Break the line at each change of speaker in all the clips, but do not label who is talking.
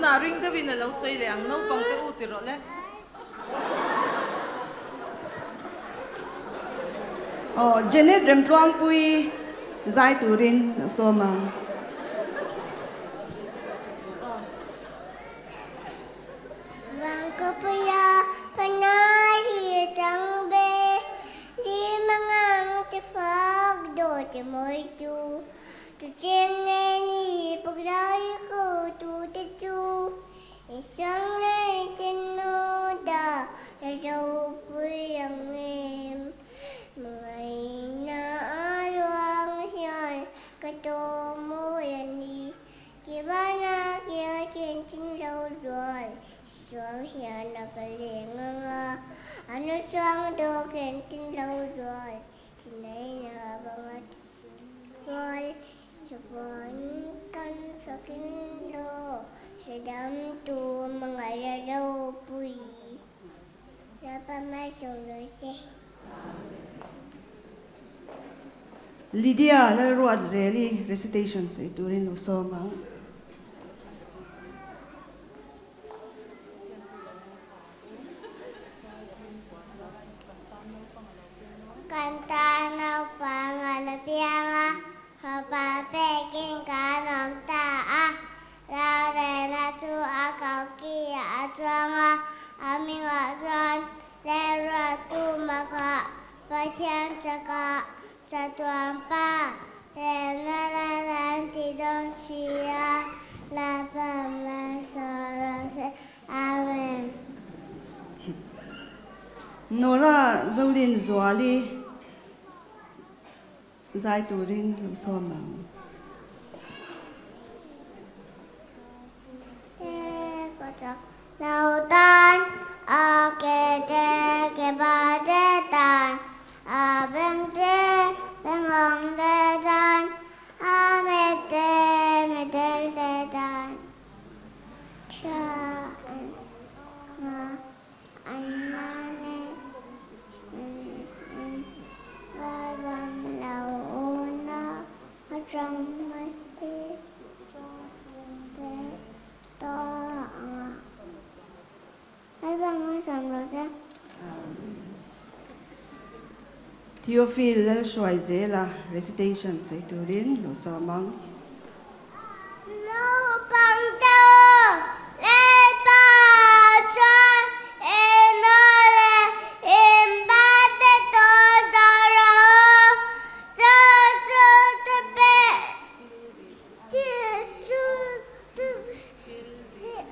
na ring te vin lo sei le ang no pang te u ti ro le
Janet rem tuang pui zai turin so ma
vang ko puya panai tang be di mangang te phak do te moi chu tu chen ne ni pok dai ko tu te chu isang nei chen no da ya jau pui yang em mai na luang hian ka to mo yan ni ki bana kia chen chin lâu rồi xuống hiện là cái liền ngơ anh nó xoang đồ kèn tin lâu rồi thì nãy giờ bằng ngắt rồi chụp vẫn căn cho kinh lô sẽ đắm tu mà ngày ra đâu bụi ra ba mai xong rồi xe
Lydia la ruat zeli recitation se turin lo so ma
canta nâu phang là pianga họ bà phê kinh cá nóm ta la re na tu cầu kia chuang mình ở john le ra tu mà cả Pathianni cha tuan pa le na la lan ti don sia la pa ma sa ra se amen.
Nora zolin zwali zai turin lo so ma
Lâu tan ke te ke ba te tan bên te bên ngon te tan me te tan cha anh ne ba ban lâu na trong mai te to hai bạn nói xong rồi chứ
Theophil la shwai zela recitation se turin lo so mang
no bằng tơ lên ba cho em nói em ba te to ra cho te bé cho te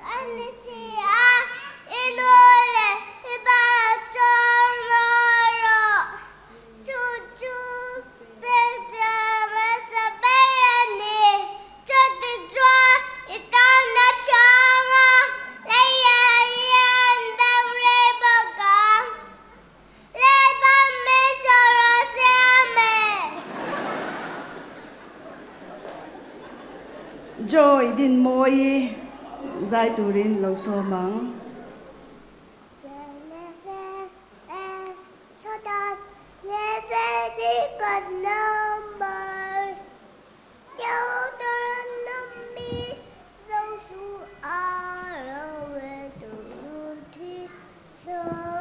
anh sẽ em nói ba cho nó chu bé cha mà cha bé anh cho te cho itan na chang lấy yan đam re ba gang lấy ba mẹ cho ra xe mẹ
Joy din moi zai turin lo so mang
numbers. Children of me, those who are aware to duty. Some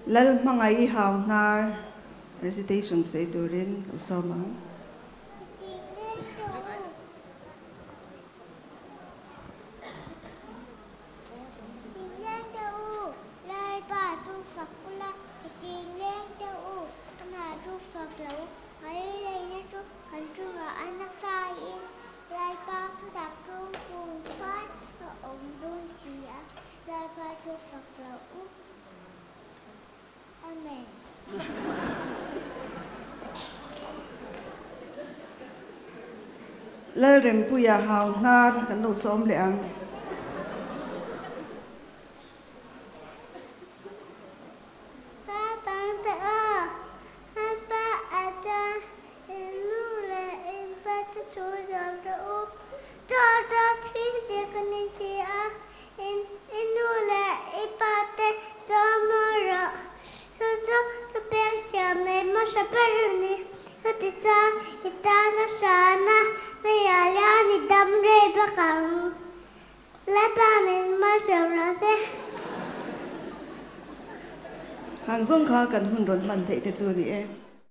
lal mangai haw nar recitation say turin lo so ma
Amen.
le rem pu ya hao na kan lo som le ang hàng zong kha kan hun ron man the te chu ni e